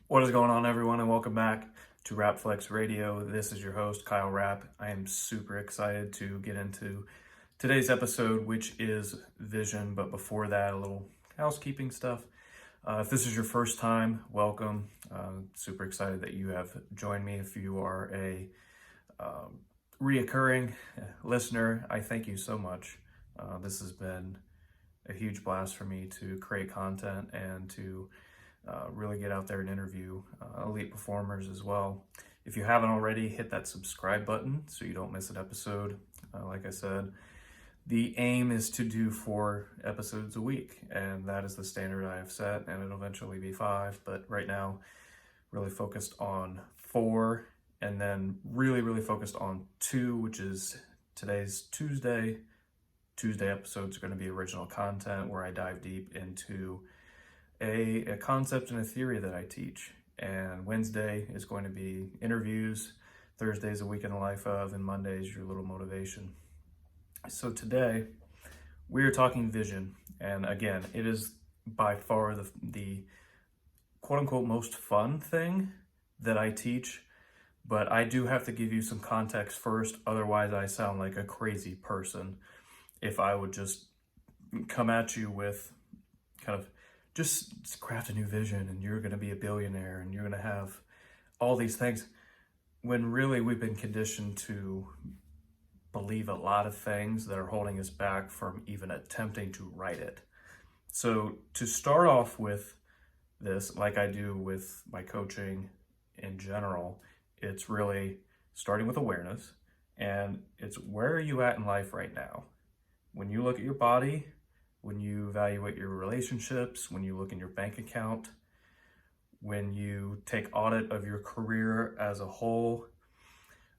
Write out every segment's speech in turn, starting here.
What is going on, everyone, and welcome back to Rappflex Radio. This is your host, Kyle Rapp. I am super excited to get into today's episode, which is vision. But before that, a little housekeeping stuff. If this is your first time, welcome. Super excited that you have joined me. If you are a reoccurring listener, I thank you so much. This has been a huge blast for me to create content and to really get out there and interview elite performers as well. If you haven't already, hit that subscribe button so you don't miss an episode. Like I said, the aim is to do 4 episodes a week, and that is the standard I have set, and it'll eventually be 5, but right now, really focused on 4, and then really focused on 2, which is today's Tuesday. Tuesday episodes are going to be original content where I dive deep into a concept and a theory that I teach. And Wednesday is going to be interviews, Thursday's a week in the life of, and Monday's your little motivation. So today we are talking vision. And again, it is by far the quote unquote most fun thing that I teach, but I do have to give you some context first. Otherwise I sound like a crazy person if I would just come at you with kind of just craft a new vision and you're going to be a billionaire and you're going to have all these things, when really we've been conditioned to believe a lot of things that are holding us back from even attempting to write it. So to start off with this, like I do with my coaching in general, it's really starting with awareness, and it's where are you at in life right now? When you look at your body, when you evaluate your relationships, when you look in your bank account, when you take audit of your career as a whole,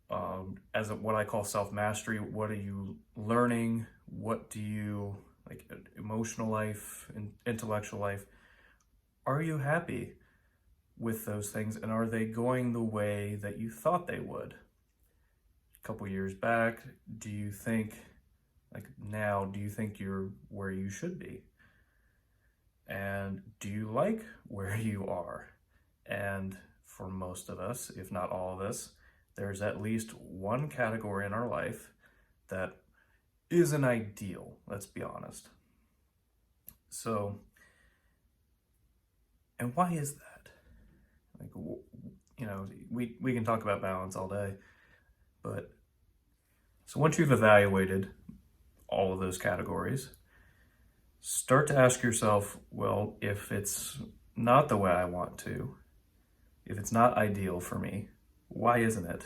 what I call self-mastery, what are you learning? What do you, like emotional life and intellectual life, are you happy with those things? And are they going the way that you thought they would? A couple years back, do you think you're where you should be? And do you like where you are? And for most of us, if not all of us, there's at least one category in our life that isn't ideal, let's be honest. So, and why is that? Like, you know, we can talk about balance all day, but so once you've evaluated all of those categories, start to ask yourself, well, if it's not the way I want to, if it's not ideal for me, why isn't it?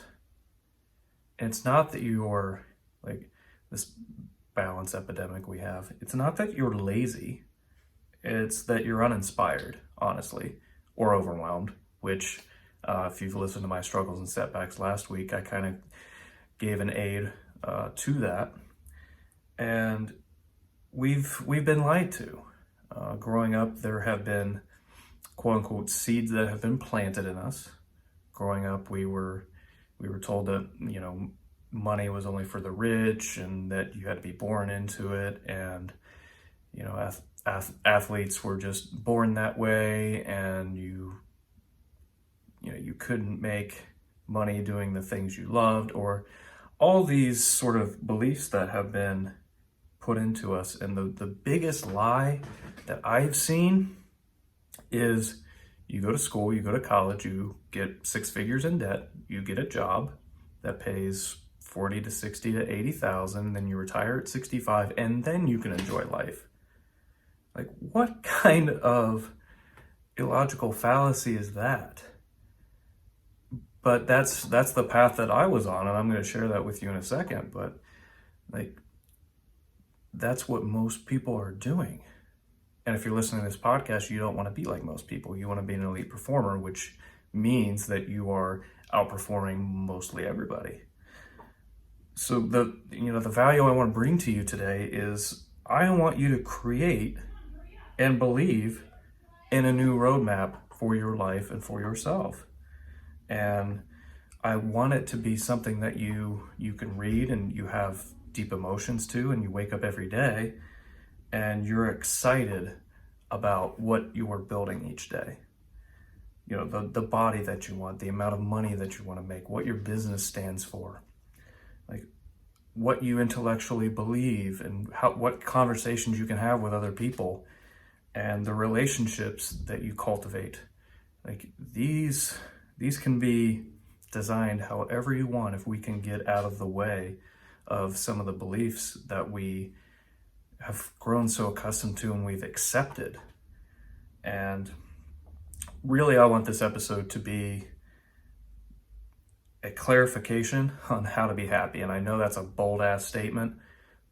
And it's not that you're like this balance epidemic we have. It's not that you're lazy. It's that you're uninspired, honestly, or overwhelmed, which if you've listened to my struggles and setbacks last week, I kind of gave an aid to that. And we've been lied to. Growing up, there have been quote unquote seeds that have been planted in us. Growing up, we were told that, you know, money was only for the rich and that you had to be born into it, and you know, athletes were just born that way, and you couldn't make money doing the things you loved, or all these sort of beliefs that have been put into us. And the biggest lie that I've seen is you go to school, you go to college, you get 6 figures in debt, you get a job that pays 40 to 60 to 80,000, then you retire at 65, and then you can enjoy life. Like, what kind of illogical fallacy is that? But that's the path that I was on, and I'm going to share that with you in a second. But like, that's what most people are doing. And if you're listening to this podcast, you don't want to be like most people. You want to be an elite performer, which means that you are outperforming mostly everybody. So the value I want to bring to you today is I want you to create and believe in a new roadmap for your life and for yourself. And I want it to be something that you can read and you have deep emotions to, and you wake up every day and you're excited about what you are building each day. the body that you want, the amount of money that you want to make, what your business stands for, like what you intellectually believe, and what conversations you can have with other people, and the relationships that you cultivate. Like these can be designed however you want if we can get out of the way of some of the beliefs that we have grown so accustomed to and we've accepted. And really, I want this episode to be a clarification on how to be happy. And I know that's a bold ass statement,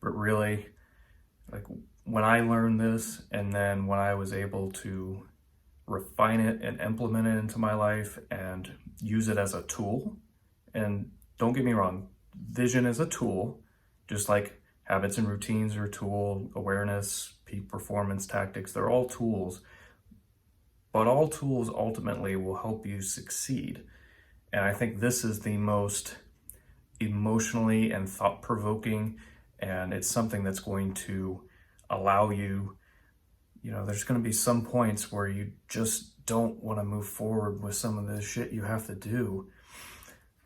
but really, like when I learned this, and then when I was able to refine it and implement it into my life and use it as a tool. And don't get me wrong, vision is a tool, just like habits and routines are a tool, awareness, peak performance tactics, they're all tools. But all tools ultimately will help you succeed. And I think this is the most emotionally and thought-provoking, and it's something that's going to allow you, there's going to be some points where you just don't want to move forward with some of the shit you have to do.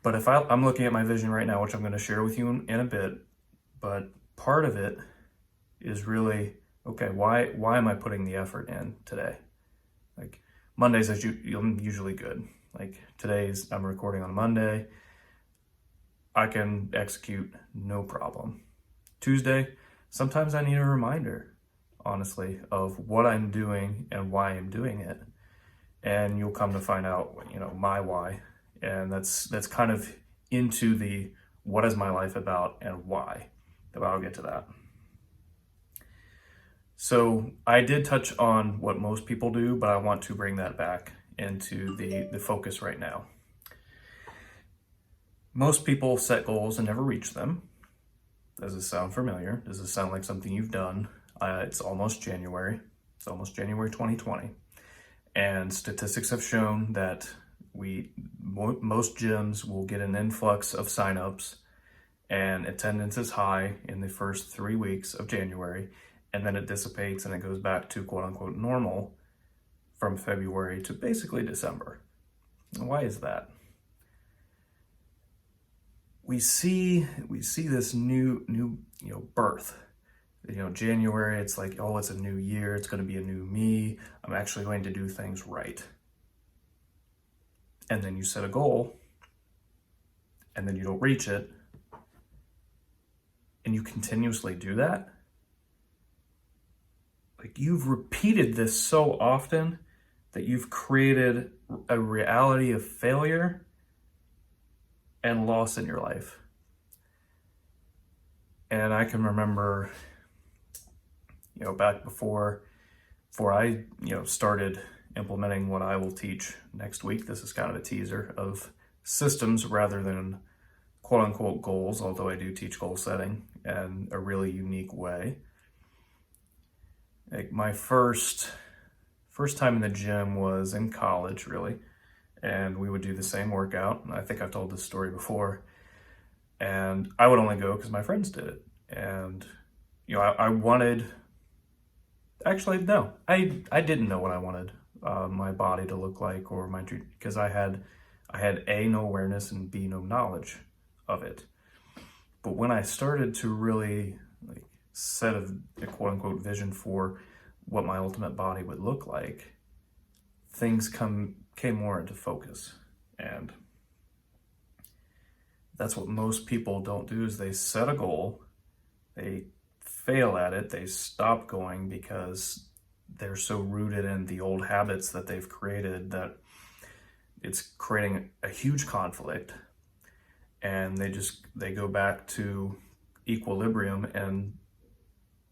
But if I'm looking at my vision right now, which I'm going to share with you in a bit, but part of it is really, okay, why am I putting the effort in today? Like Mondays, I'm usually good. Like I'm recording on Monday. I can execute no problem. Tuesday, sometimes I need a reminder, honestly, of what I'm doing and why I'm doing it. And you'll come to find out, my why. And that's kind of into the what is my life about and why. But I'll get to that. So I did touch on what most people do, but I want to bring that back into the focus right now. Most people set goals and never reach them. Does this sound familiar? Does this sound like something you've done? It's almost January. It's almost January 2020. And statistics have shown that most gyms will get an influx of signups, and attendance is high in the first 3 weeks of January, and then it dissipates and it goes back to quote unquote normal from February to basically December. Why is that? We see this new birth. January, it's like, oh, it's a new year, it's going to be a new me, I'm actually going to do things right. And then you set a goal, and then you don't reach it, and you continuously do that. Like you've repeated this so often that you've created a reality of failure and loss in your life. And I can remember, back before I, started implementing what I will teach next week. This is kind of a teaser of systems rather than quote unquote goals, although I do teach goal setting in a really unique way. Like my first time in the gym was in college, really. And we would do the same workout. I think I've told this story before. And I would only go because my friends did it. And, I wanted, actually, no, I didn't know what I wanted my body to look like, or because I had A, no awareness, and B, no knowledge of it. But when I started to really set a quote unquote vision for what my ultimate body would look like, things came more into focus. And that's what most people don't do, is they set a goal, they fail at it, they stop going because they're so rooted in the old habits that they've created that it's creating a huge conflict, and they go back to equilibrium. And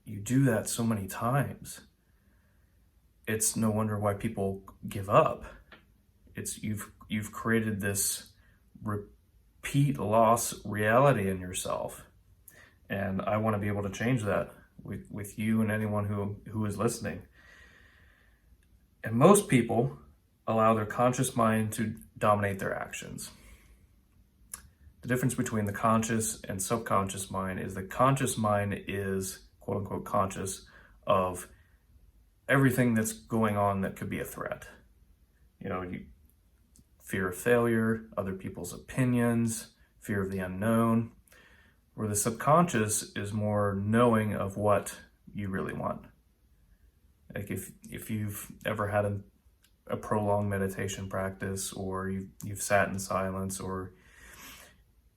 you do that so many times, it's no wonder why people give up. It's you've created this repeat loss reality in yourself. And I want to be able to change that with you and anyone who is listening. And most people allow their conscious mind to dominate their actions. The difference between the conscious and subconscious mind is the conscious mind is quote unquote conscious of everything that's going on that could be a threat. fear of failure, other people's opinions, fear of the unknown, where the subconscious is more knowing of what you really want. Like if you've ever had a prolonged meditation practice, or you've sat in silence, or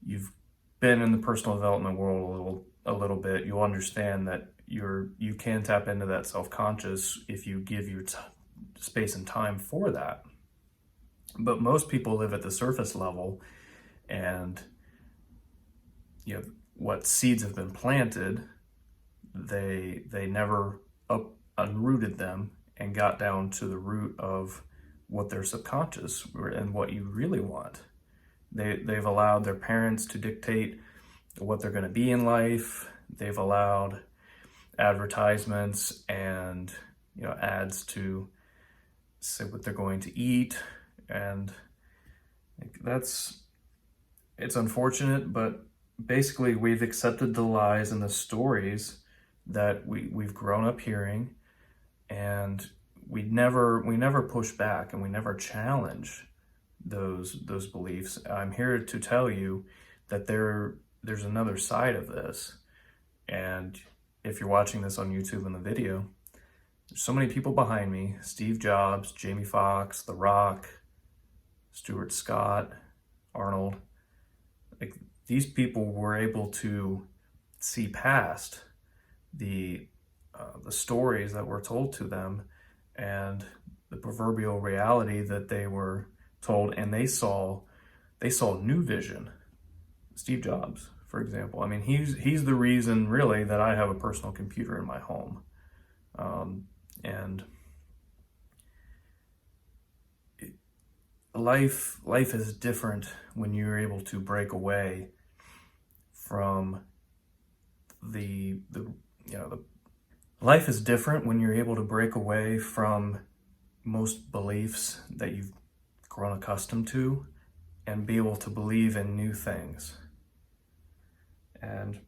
you've been in the personal development world a little bit, you'll understand that you can tap into that self-conscious if you give your space and time for that. But most people live at the surface level, and what seeds have been planted, they never unrooted them and got down to the root of what their subconscious and what you really want. They've allowed their parents to dictate what they're going to be in life. They've allowed advertisements and ads to say what they're going to eat, and it's unfortunate, but basically we've accepted the lies and the stories that we've grown up hearing, and we never push back, and we never challenge those beliefs. I'm here to tell you that there's another side of this. And if you're watching this on YouTube in the video, there's so many people behind me: Steve Jobs, Jamie Foxx, The Rock, Stuart Scott, Arnold. Like, these people were able to see past the stories that were told to them and the proverbial reality that they were told, and they saw new vision. Steve Jobs, for example. I mean, he's the reason really that I have a personal computer in my home. And life is different when you're able to break away from life is different when you're able to break away from most beliefs that you've grown accustomed to and be able to believe in new things. And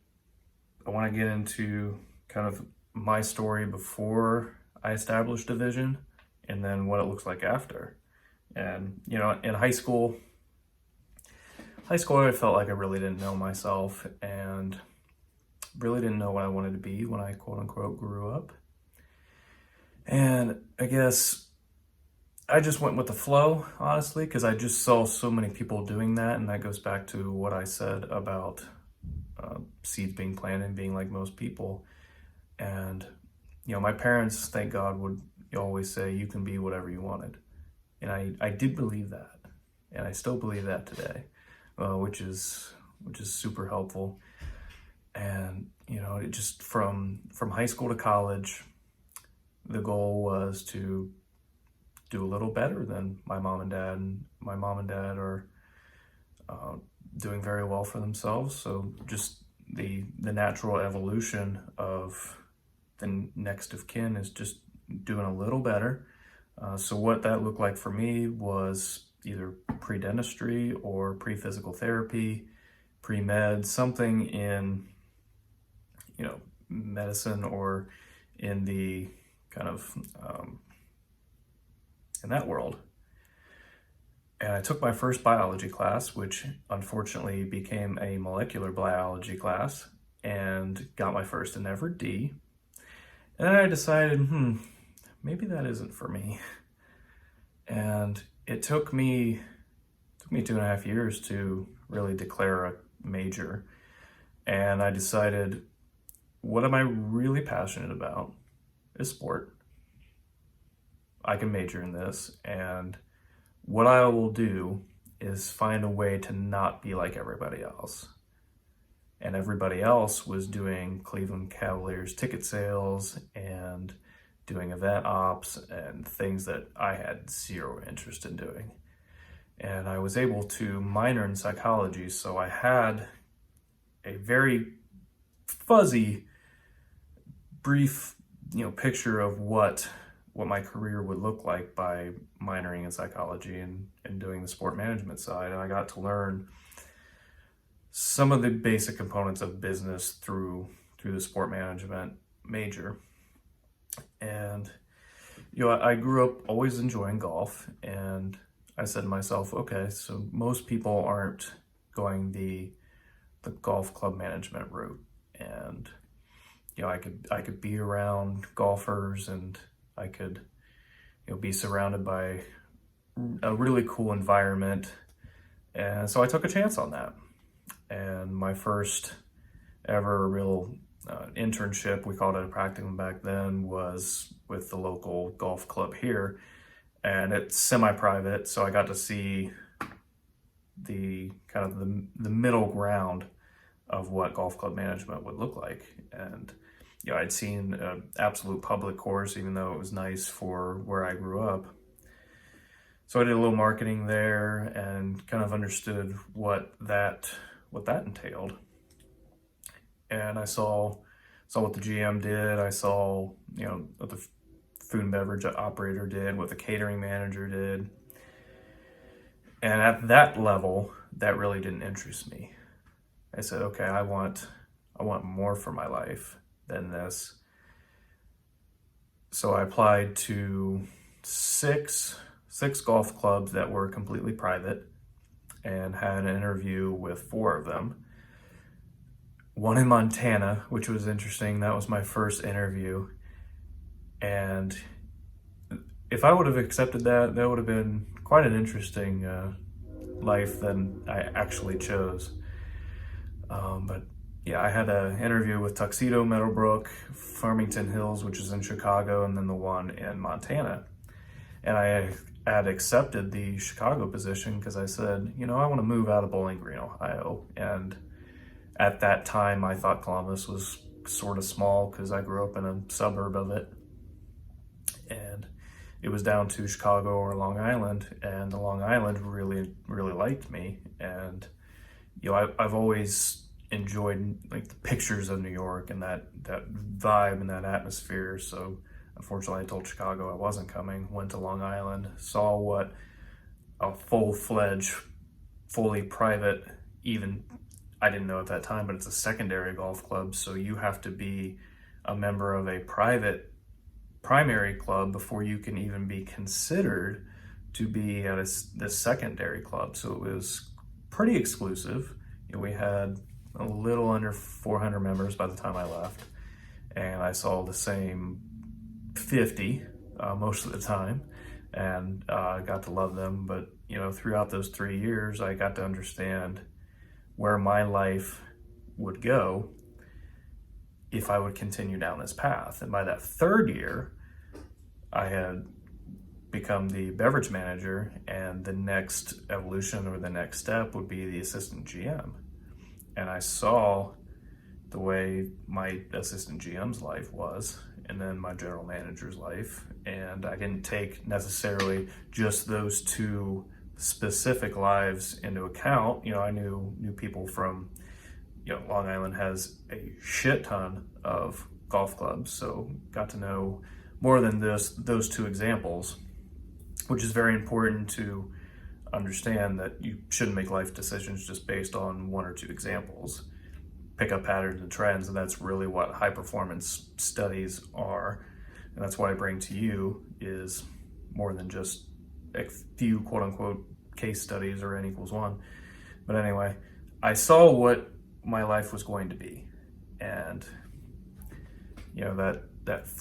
I want to get into kind of my story before I established a vision, and then what it looks like after. And in high school I felt like I really didn't know myself, and really didn't know what I wanted to be when I quote unquote grew up. And I guess I just went with the flow, honestly, because I just saw so many people doing that. And that goes back to what I said about seeds being planted and being like most people. And my parents, thank God, would always say, you can be whatever you wanted. And I did believe that, and I still believe that today, which is super helpful. And it just from high school to college, the goal was to do a little better than my mom and dad. And my mom and dad are doing very well for themselves. So just the natural evolution of the next of kin is just doing a little better. So what that looked like for me was either pre-dentistry or pre-physical therapy, pre-med, something in medicine or in the kind of in that world. And I took my first biology class, which unfortunately became a molecular biology class, and got my first and ever D. And then I decided, maybe that isn't for me. And it took me 2.5 years to really declare a major. And I decided, what am I really passionate about is sport. I can major in this, and what I will do is find a way to not be like everybody else. And everybody else was doing Cleveland Cavaliers ticket sales and doing event ops and things that I had zero interest in doing. And I was able to minor in psychology, so I had a very fuzzy, brief, picture of what my career would look like by minoring in psychology and doing the sport management side. And I got to learn some of the basic components of business through the sport management major. And I grew up always enjoying golf, and I said to myself, okay, so most people aren't going the golf club management route, and I could be around golfers, and I could be surrounded by a really cool environment. And so I took a chance on that. And my first ever real internship, we called it a practicum back then, was with the local golf club here. And it's semi-private, so I got to see the kind of the middle ground of what golf club management would look like. And I'd seen an absolute public course, even though it was nice for where I grew up. So I did a little marketing there and kind of understood what that entailed. And I saw what the GM did. I saw, what the food and beverage operator did, what the catering manager did. And at that level, that really didn't interest me. I said, okay, I want more for my life than this. So I applied to six golf clubs that were completely private and had an interview with 4 of them. One in Montana, which was interesting. That was my first interview. And if I would have accepted that would have been quite an interesting life than I actually chose. But yeah, I had an interview with Tuxedo, Meadowbrook, Farmington Hills, which is in Chicago, and then the one in Montana. And I had accepted the Chicago position because I said, I want to move out of Bowling Green, Ohio. And at that time, I thought Columbus was sort of small because I grew up in a suburb of it. And it was down to Chicago or Long Island, and the Long Island really, really liked me. And, I've always enjoyed like the pictures of New York and that vibe and that atmosphere. So unfortunately, I told Chicago I wasn't coming, went to Long Island, saw what a full-fledged, fully private, even I didn't know at that time, but it's a secondary golf club. So you have to be a member of a private primary club before you can even be considered to be at this secondary club. So it was pretty exclusive. We had a little under 400 members by the time I left, and I saw the same 50 most of the time, and I got to love them. But throughout those 3 years, I got to understand where my life would go if I would continue down this path. And by that 3rd year, I had become the beverage manager, and the next evolution or the next step would be the assistant GM. And I saw the way my assistant GM's life was, and then my general manager's life. And I didn't take necessarily just those 2 specific lives into account. I knew people from, Long Island has a shit ton of golf clubs, so got to know more than those 2 examples, which is very important to understand, that you shouldn't make life decisions just based on 1 or 2 examples. Pick up patterns and trends, and that's really what high performance studies are. And that's what I bring to you, is more than just a few quote unquote case studies or N equals 1. But anyway, I saw what my life was going to be. And that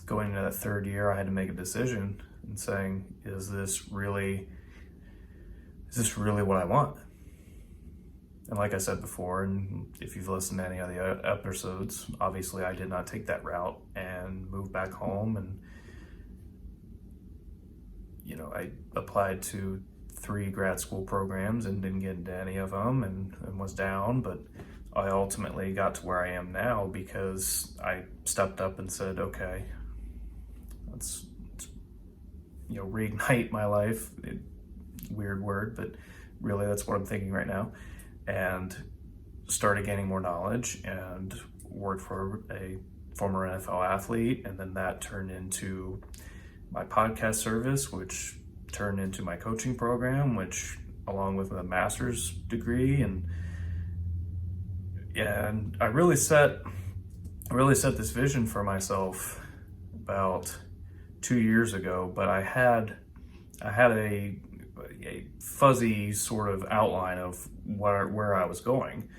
going into that 3rd year, I had to make a decision and saying, is this really what I want? And like I said before, and if you've listened to any of the episodes, obviously I did not take that route and moved back home. And, I applied to 3 grad school programs and didn't get into any of them, and was down. But I ultimately got to where I am now because I stepped up and said, okay, let's reignite my life. Weird word, but really that's what I'm thinking right now. And started gaining more knowledge, and worked for a former NFL athlete. And then that turned into my podcast service, which turned into my coaching program, which along with a master's degree. And I really set this vision for myself about 2 years ago. But I had a a fuzzy sort of outline of where I was going.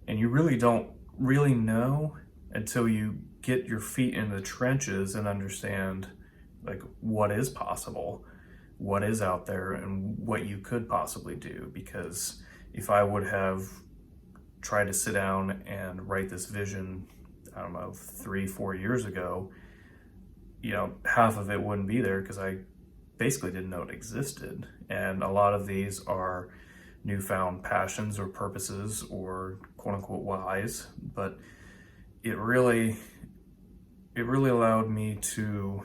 And you really don't really know until you get your feet in the trenches and understand like what is possible, what is out there, and what you could possibly do. Because if I would have tried to sit down and write this vision, I don't know, 3-4 years ago, half of it wouldn't be there because I basically didn't know it existed. And a lot of these are newfound passions or purposes or quote unquote whys, but it really allowed me to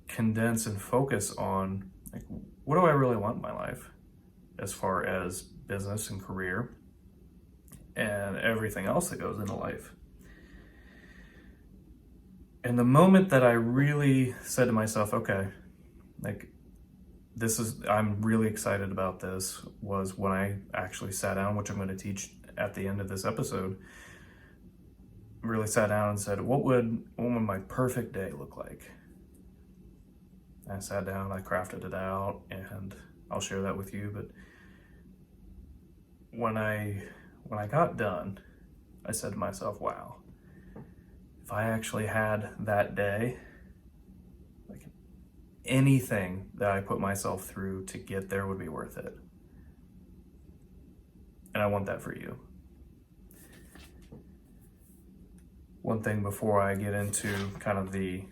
condense and focus on like, what do I really want in my life as far as business and career and everything else that goes into life. And the moment that I really said to myself, okay, like I'm really excited about this, was when I actually sat down, which I'm going to teach at the end of this episode, really sat down and said, what would my perfect day look like? I sat down, I crafted it out, and I'll share that with you. But when I got done, I said to myself, wow, if I actually had that day, like anything that I put myself through to get there would be worth it. And I want that for you. One thing before I get into kind of the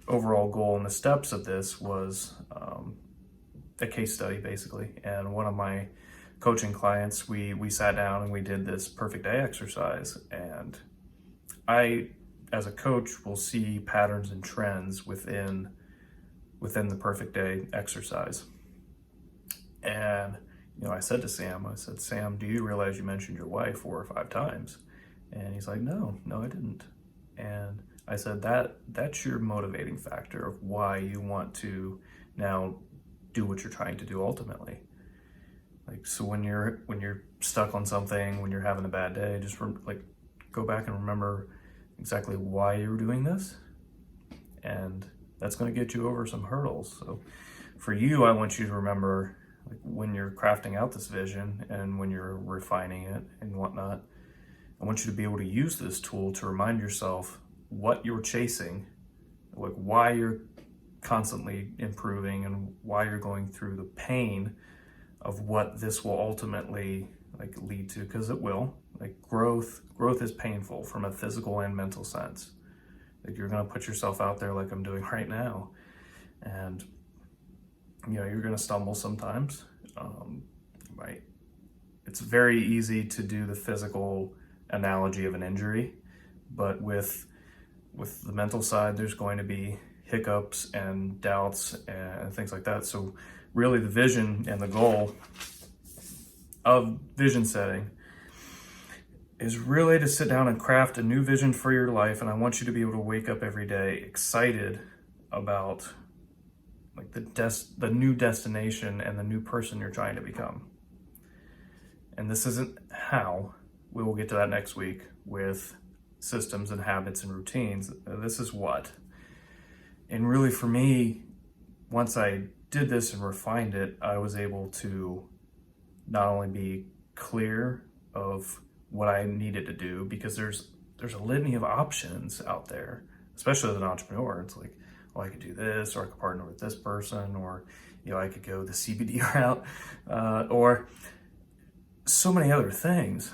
overall goal and the steps of this was a case study, basically. And one of my coaching clients, we sat down and we did this perfect day exercise. And I, as a coach, will see patterns and trends within the perfect day exercise. And, I said to Sam, Sam, do you realize you mentioned your wife 4 or 5 times? And he's like, no, I didn't. And I said, that's your motivating factor of why you want to now do what you're trying to do ultimately. Like, so when you're stuck on something, when you're having a bad day, just go back and remember exactly why you're doing this. And that's going to get you over some hurdles. So for you, I want you to remember, like, when you're crafting out this vision and when you're refining it and whatnot, I want you to be able to use this tool to remind yourself what you're chasing, like why you're constantly improving and why you're going through the pain of what this will ultimately lead to, because it will. Like growth is painful from a physical and mental sense. Like you're going to put yourself out there like I'm doing right now, and you're going to stumble sometimes, right? It's very easy to do the physical analogy of an injury, but with the mental side, there's going to be hiccups and doubts and things like that. So really the vision and the goal of vision setting is really to sit down and craft a new vision for your life. And I want you to be able to wake up every day excited about like the new destination and the new person you're trying to become. And this isn't how. We will get to that next week with systems and habits and routines. This is what. And really for me, once I did this and refined it, I was able to not only be clear of what I needed to do, because there's a litany of options out there, especially as an entrepreneur. It's like, well, I could do this, or I could partner with this person, or I could go the CBD route, or so many other things.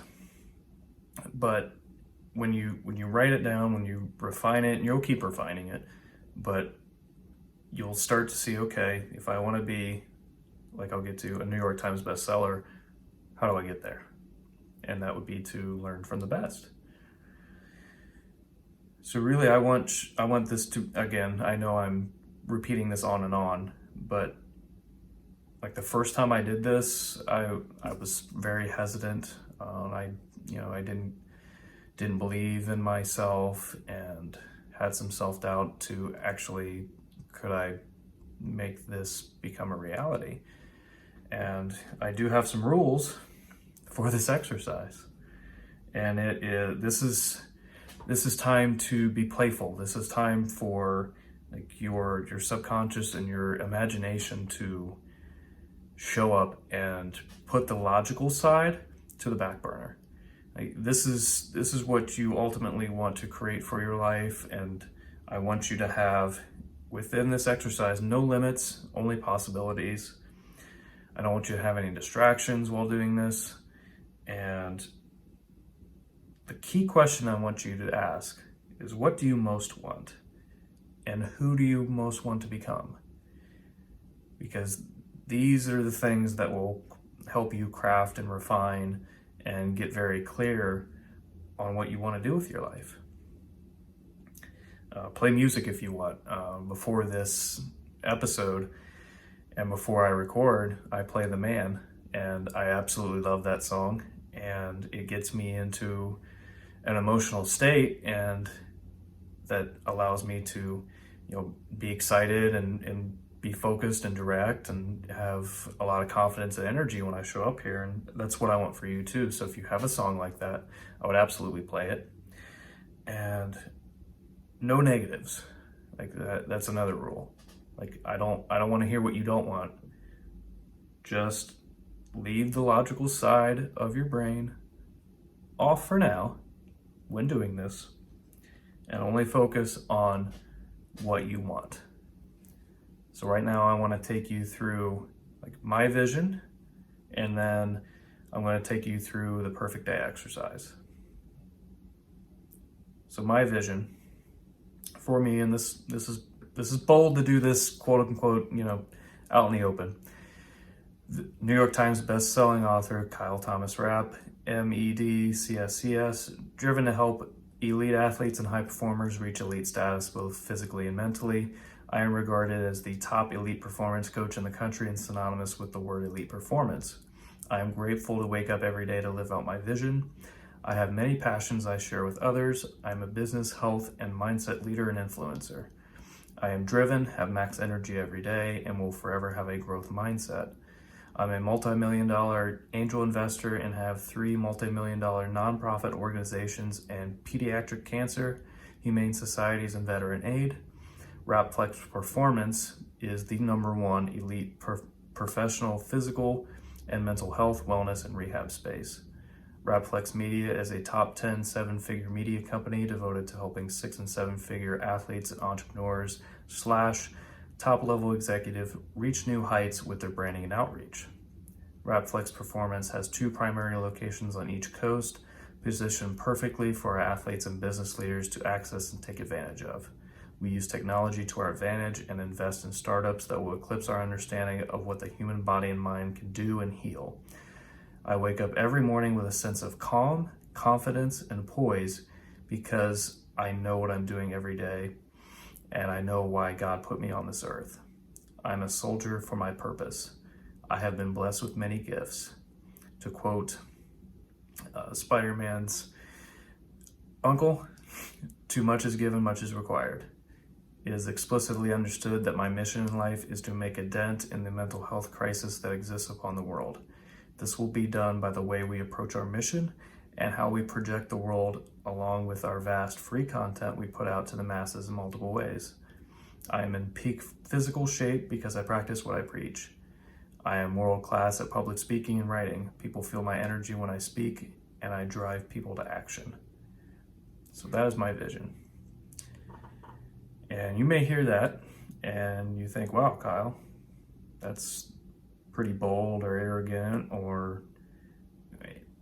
But when you write it down, when you refine it, and you'll keep refining it, but you'll start to see, okay, if I want to be, like I'll get to, a New York Times bestseller, how do I get there? And that would be to learn from the best. So really, I want this to, again, I know I'm repeating this on and on, but like the first time I did this, I was very hesitant. I didn't believe in myself and had some self-doubt to actually, could I make this become a reality? And I do have some rules for this exercise. And this is time to be playful. This is time for like your subconscious and your imagination to show up and put the logical side to the back burner. Like this is what you ultimately want to create for your life, and I want you to have within this exercise no limits, only possibilities. I don't want you to have any distractions while doing this. And the key question I want you to ask is, what do you most want? And who do you most want to become? Because these are the things that will help you craft and refine and get very clear on what you want to do with your life. Play music if you want. Before this episode and before I record, I play The Man, and I absolutely love that song, and it gets me into an emotional state, and that allows me to, be excited and be focused and direct and have a lot of confidence and energy when I show up here. And that's what I want for you too. So if you have a song like that, I would absolutely play it. And no negatives. Like that's another rule. Like I don't want to hear what you don't want. Just leave the logical side of your brain off for now when doing this, and only focus on what you want. So right now I want to take you through like my vision, and then I'm going to take you through the perfect day exercise. So my vision for me, and this is bold to do this, quote unquote, out in the open. The New York Times best-selling author Kyle Thomas Rapp, MED, driven to help elite athletes and high performers reach elite status both physically and mentally. I am regarded as the top elite performance coach in the country and synonymous with the word elite performance. I am grateful to wake up every day to live out my vision. I have many passions I share with others. I am a business, health, and mindset leader and influencer. I am driven, have max energy every day, and will forever have a growth mindset. I'm a multi-million-dollar angel investor and have 3 multi-million-dollar nonprofit organizations and pediatric cancer, humane societies, and veteran aid. Rappflex Performance is the #1 elite professional physical and mental health, wellness, and rehab space. Rappflex Media is a top 10 7-figure media company devoted to helping 6- and 7-figure athletes and entrepreneurs / top-level executive reach new heights with their branding and outreach. Rappflex Performance has 2 primary locations on each coast, positioned perfectly for our athletes and business leaders to access and take advantage of. We use technology to our advantage and invest in startups that will eclipse our understanding of what the human body and mind can do and heal. I wake up every morning with a sense of calm, confidence, and poise because I know what I'm doing every day, and I know why God put me on this earth. I'm a soldier for my purpose. I have been blessed with many gifts. To quote Spider-Man's uncle, too much is given, much is required. It is explicitly understood that my mission in life is to make a dent in the mental health crisis that exists upon the world. This will be done by the way we approach our mission and how we project the world, along with our vast free content we put out to the masses in multiple ways. I am in peak physical shape because I practice what I preach. I am world class at public speaking and writing. People feel my energy when I speak, and I drive people to action. So that is my vision. And you may hear that and you think, wow, Kyle, that's pretty bold or arrogant or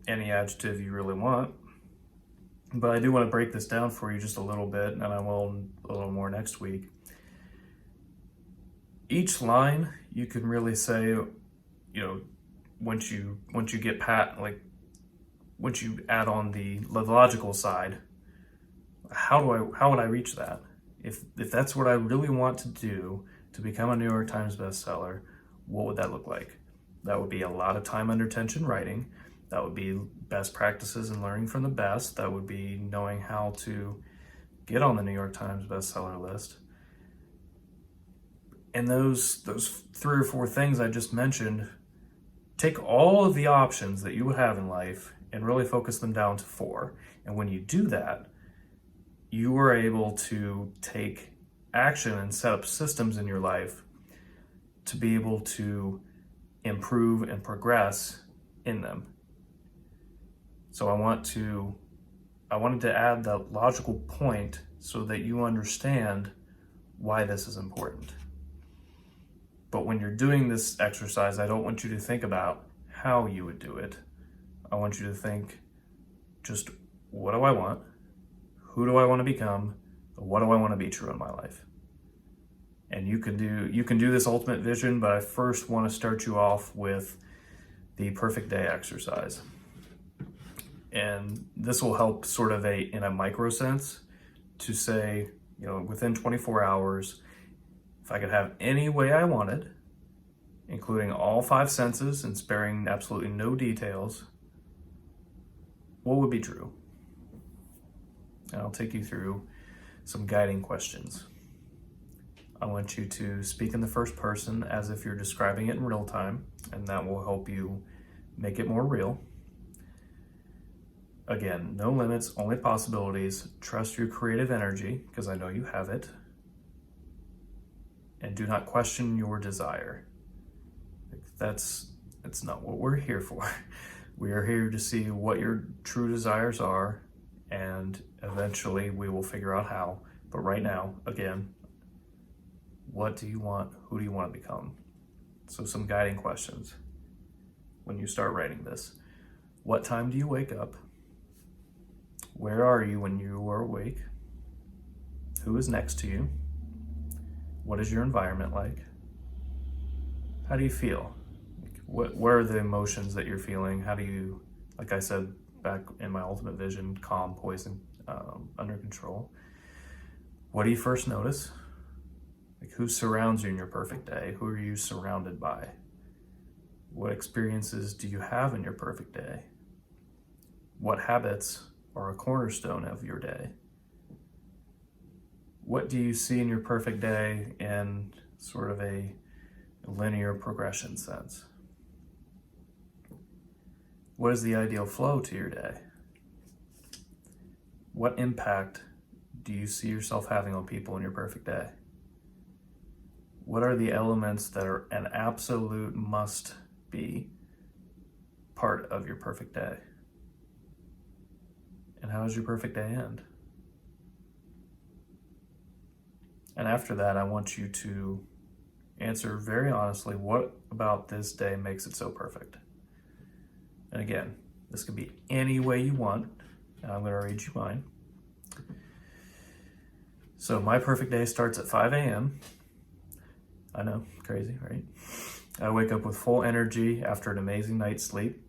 any adjective you really want. But I do want to break this down for you just a little bit, and I will a little more next week. Each line you can really say, once you get once you add on the logical side, how would I reach that? If that's what I really want to do to become a New York Times bestseller, what would that look like? That would be a lot of time under tension writing. That would be best practices and learning from the best. That would be knowing how to get on the New York Times bestseller list. And those 3 or 4 things I just mentioned, take all of the options that you would have in life and really focus them down to 4. And when you do that, you are able to take action and set up systems in your life to be able to improve and progress in them. So I wanted to add that logical point so that you understand why this is important. But when you're doing this exercise, I don't want you to think about how you would do it. I want you to think just, what do I want? Who do I want to become? What do I want to be true in my life? And you can do this ultimate vision, but I first want to start you off with the perfect day exercise. And this will help sort of in a micro sense to say, within 24 hours, if I could have any way I wanted, including all 5 senses and sparing absolutely no details, what would be true? And I'll take you through some guiding questions. I want you to speak in the first person as if you're describing it in real time, and that will help you make it more real. Again, no limits, only possibilities. Trust your creative energy, because I know you have it. And do not question your desire. That's not what we're here for. We are here to see what your true desires are, and eventually we will figure out how. But right now, again, what do you want? Who do you want to become? So some guiding questions when you start writing this. What time do you wake up? Where are you when you are awake? Who is next to you? What is your environment like? How do you feel? What are the emotions that you're feeling? How do you, like I said back in my ultimate vision, calm, poised, under control? What do you first notice? Like, who surrounds you in your perfect day? Who are you surrounded by? What experiences do you have in your perfect day? What habits are a cornerstone of your day? What do you see in your perfect day in sort of a linear progression sense? What is the ideal flow to your day? What impact do you see yourself having on people in your perfect day? What are the elements that are an absolute must be part of your perfect day? And how does your perfect day end? And after that, I want you to answer very honestly, what about this day makes it so perfect? And again, this could be any way you want, and I'm going to read you mine. So my perfect day starts at 5 a.m. I know, crazy, right? I wake up with full energy after an amazing night's sleep.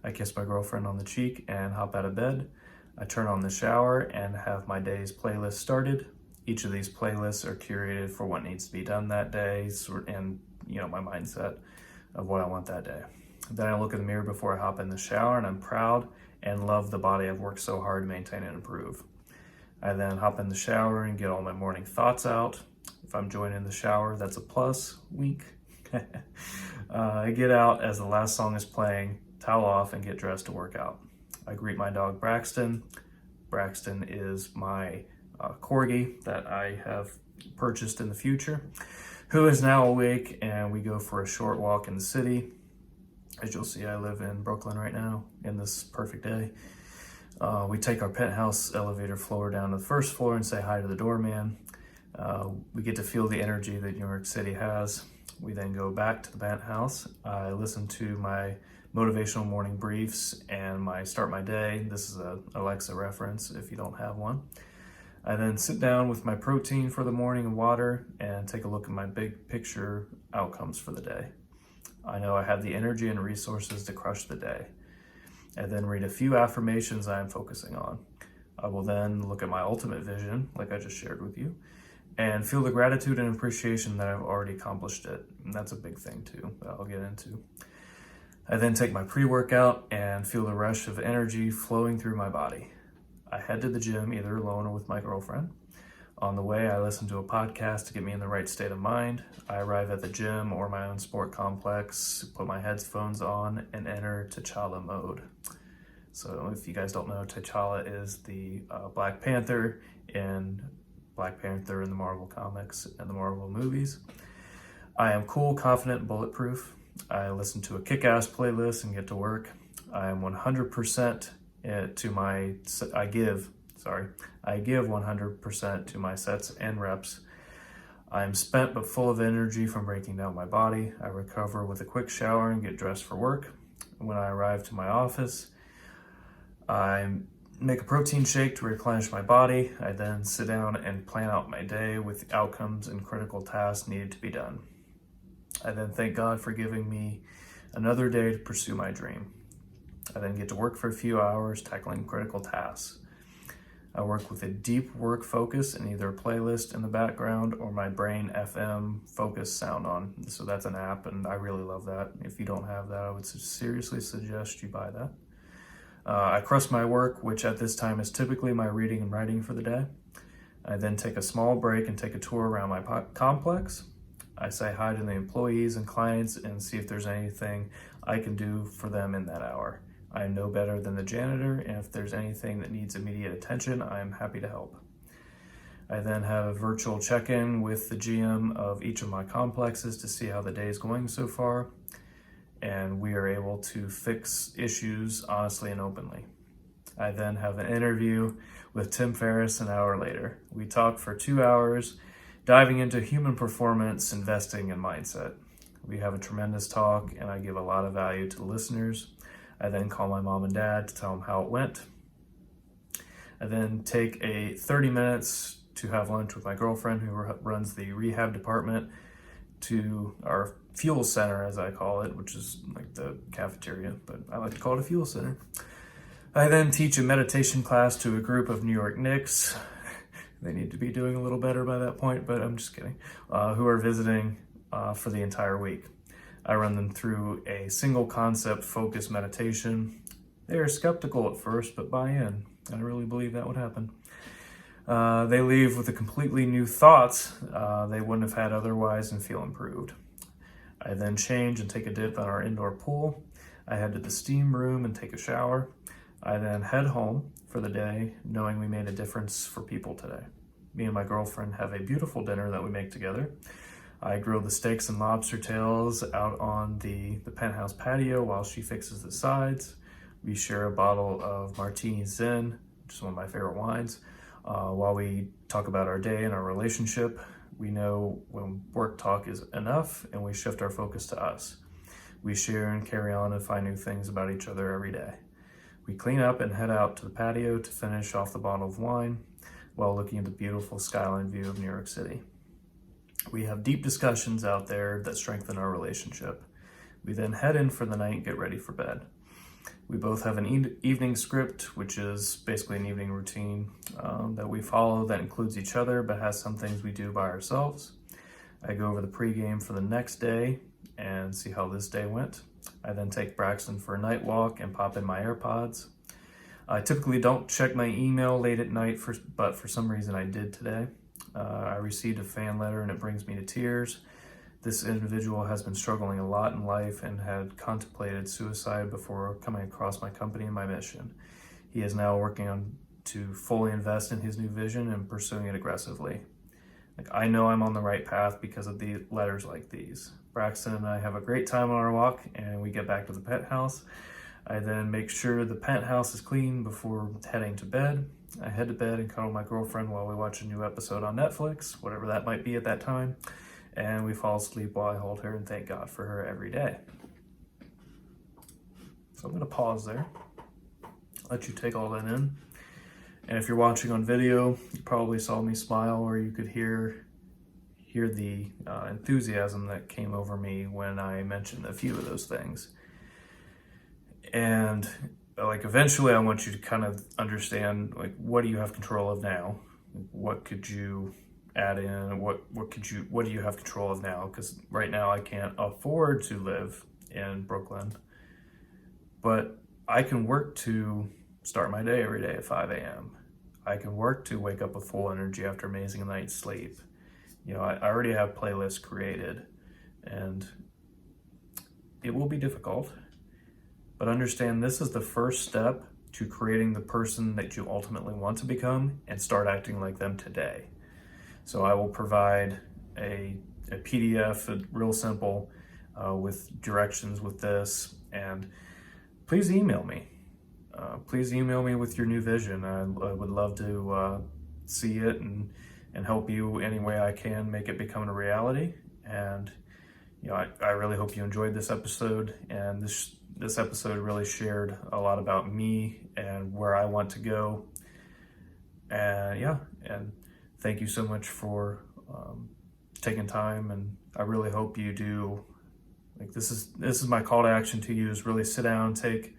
I kiss my girlfriend on the cheek and hop out of bed. I turn on the shower and have my day's playlist started. Each of these playlists are curated for what needs to be done that day and, my mindset of what I want that day. Then I look in the mirror before I hop in the shower, and I'm proud and love the body I've worked so hard to maintain and improve. I then hop in the shower and get all my morning thoughts out. If I'm joining the shower, that's a plus, wink. I get out as the last song is playing, towel off, and get dressed to work out. I greet my dog Braxton. Braxton is my corgi that I have purchased in the future, who is now awake, and we go for a short walk in the city. As you'll see, I live in Brooklyn right now in this perfect day. We take our penthouse elevator floor down to the first floor and say hi to the doorman. We get to feel the energy that New York City has. We then go back to the penthouse. I listen to my motivational morning briefs and start my day. This is a Alexa reference if you don't have one. I then sit down with my protein for the morning and water and take a look at my big picture outcomes for the day. I know I have the energy and resources to crush the day. I then read a few affirmations I am focusing on. I will then look at my ultimate vision, like I just shared with you, and feel the gratitude and appreciation that I've already accomplished it. And that's a big thing too, that I'll get into. I then take my pre-workout and feel the rush of energy flowing through my body. I head to the gym, either alone or with my girlfriend. On the way, I listen to a podcast to get me in the right state of mind. I arrive at the gym or my own sport complex, put my headphones on, and enter T'Challa mode. So if you guys don't know, T'Challa is the Black Panther in Black Panther in the Marvel comics and the Marvel movies. I am cool, confident, and bulletproof. I listen to a kick-ass playlist and get to work. I am 100% to my, I give 100% to my sets and reps. I am spent but full of energy from breaking down my body. I recover with a quick shower and get dressed for work. When I arrive to my office, I make a protein shake to replenish my body. I then sit down and plan out my day with the outcomes and critical tasks needed to be done. I then thank God for giving me another day to pursue my dream. I then get to work for a few hours tackling critical tasks. I work with a deep work focus and either a playlist in the background or my Brain FM focus sound on. So that's an app, and I really love that. If you don't have that, I would seriously suggest you buy that. I crush my work, which at this time is typically my reading and writing for the day. I then take a small break and take a tour around my complex. I say hi to the employees and clients and see if there's anything I can do for them in that hour. I am no better than the janitor, and if there's anything that needs immediate attention, I am happy to help. I then have a virtual check-in with the GM of each of my complexes to see how the day is going so far, and we are able to fix issues honestly and openly. I then have an interview with Tim Ferriss an hour later. We talk for 2 hours, diving into human performance, investing, and mindset. We have a tremendous talk, and I give a lot of value to the listeners. I then call my mom and dad to tell them how it went. I then take 30 minutes to have lunch with my girlfriend who runs the rehab department to our fuel center, as I call it, which is like the cafeteria, but I like to call it a fuel center. I then teach a meditation class to a group of New York Knicks. They need to be doing a little better by that point, but I'm just kidding, who are visiting for the entire week. I run them through a single concept focused meditation. They are skeptical at first, but buy in. I really believe that would happen. They leave with a completely new thoughts they wouldn't have had otherwise and feel improved. I then change and take a dip at our indoor pool. I head to the steam room and take a shower. I then head home for the day, knowing we made a difference for people today. Me and my girlfriend have a beautiful dinner that we make together. I grill the steaks and lobster tails out on the penthouse patio while she fixes the sides. We share a bottle of Martini Zen, which is one of my favorite wines, while we talk about our day and our relationship. We know when work talk is enough, and we shift our focus to us. We share and carry on and find new things about each other every day. We clean up and head out to the patio to finish off the bottle of wine while looking at the beautiful skyline view of New York City. We have deep discussions out there that strengthen our relationship. We then head in for the night and get ready for bed. We both have an evening script, which is basically an evening routine that we follow that includes each other but has some things we do by ourselves. I go over the pregame for the next day and see how this day went. I then take Braxton for a night walk and pop in my AirPods. I typically don't check my email late at night, but for some reason I did today. I received a fan letter and it brings me to tears. This individual has been struggling a lot in life and had contemplated suicide before coming across my company and my mission. He is now working on to fully invest in his new vision and pursuing it aggressively. I know I'm on the right path because of the letters like these. Braxton and I have a great time on our walk and we get back to the penthouse. I then make sure the penthouse is clean before heading to bed. I head to bed and cuddle my girlfriend while we watch a new episode on Netflix, whatever that might be at that time, and we fall asleep while I hold her and thank God for her every day. So I'm going to pause there, let you take all that in. And if you're watching on video, you probably saw me smile, or you could hear the enthusiasm that came over me when I mentioned a few of those things. And eventually I want you to kind of understand, what do you have control of now? What could you add in? What do you have control of now? Because right now I can't afford to live in Brooklyn, but I can work to start my day every day at 5 a.m. I can work to wake up with full energy after amazing night's sleep. I already have playlists created, and it will be difficult, but understand this is the first step to creating the person that you ultimately want to become and start acting like them today. So I will provide a PDF, real simple, with directions with this. And please email me. Please email me with your new vision. I would love to see it and help you any way I can make it become a reality. And I really hope you enjoyed this episode. And this episode really shared a lot about me and where I want to go. And thank you so much for taking time. And I really hope you do. Like, this is my call to action to you, is really sit down, take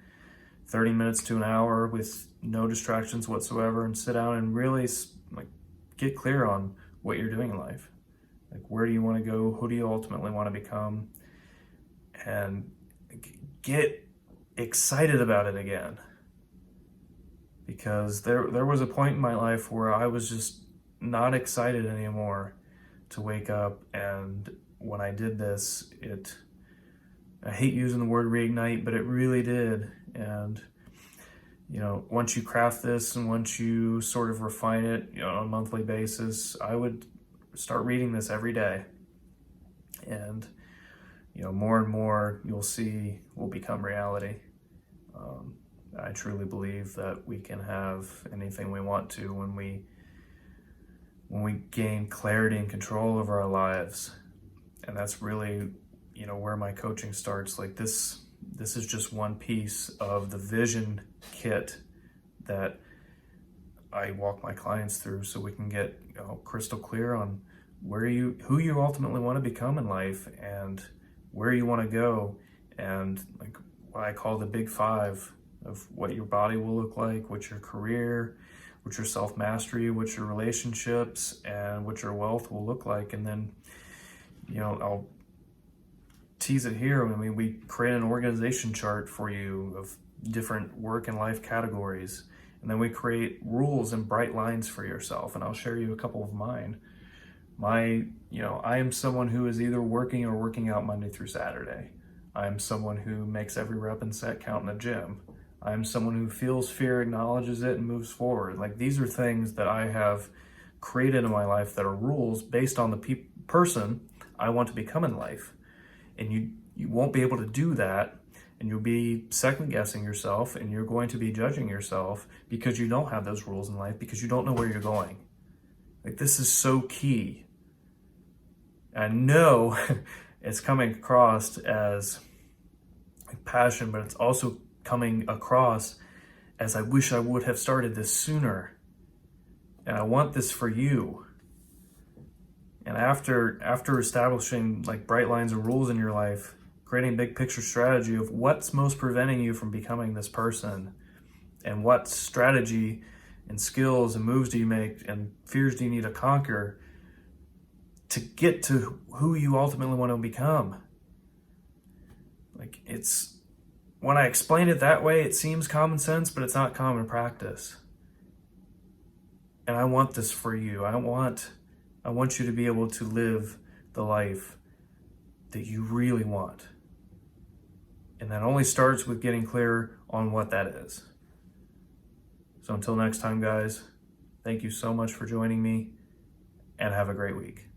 30 minutes to an hour with no distractions whatsoever, and sit down and really get clear on what you're doing in life. Like, where do you want to go? Who do you ultimately want to become? And get excited about it again. Because there was a point in my life where I was just not excited anymore to wake up. And when I did this, I hate using the word reignite, but it really did. And once you craft this and once you sort of refine it, on a monthly basis, I would start reading this every day. And more and more you'll see will become reality. I truly believe that we can have anything we want to when we gain clarity and control over our lives. And that's really where my coaching starts. Like, this is just one piece of the vision kit that I walk my clients through, so we can get crystal clear on who you ultimately want to become in life and where you want to go, and like what I call the big 5 of what your body will look like, what your career, what your self-mastery, what your relationships, and what your wealth will look like. And then I'll tease it here. I mean, we create an organization chart for you of different work and life categories, and then we create rules and bright lines for yourself. And I'll share you a couple of mine. I am someone who is either working or working out Monday through Saturday. I am someone who makes every rep and set count in the gym. I am someone who feels fear, acknowledges it, and moves forward. Like, these are things that I have created in my life that are rules based on the person I want to become in life. And you won't be able to do that, and you'll be second guessing yourself, and you're going to be judging yourself because you don't have those rules in life, because you don't know where you're going. Like, this is so key. I know it's coming across as passion, but it's also coming across as I wish I would have started this sooner. And I want this for you. And after establishing bright lines and rules in your life, creating a big picture strategy of what's most preventing you from becoming this person, and what strategy and skills and moves do you make and fears do you need to conquer to get to who you ultimately want to become. When I explain it that way, it seems common sense, but it's not common practice. And I want this for you. I want you to be able to live the life that you really want. And that only starts with getting clear on what that is. So until next time, guys, thank you so much for joining me, and have a great week.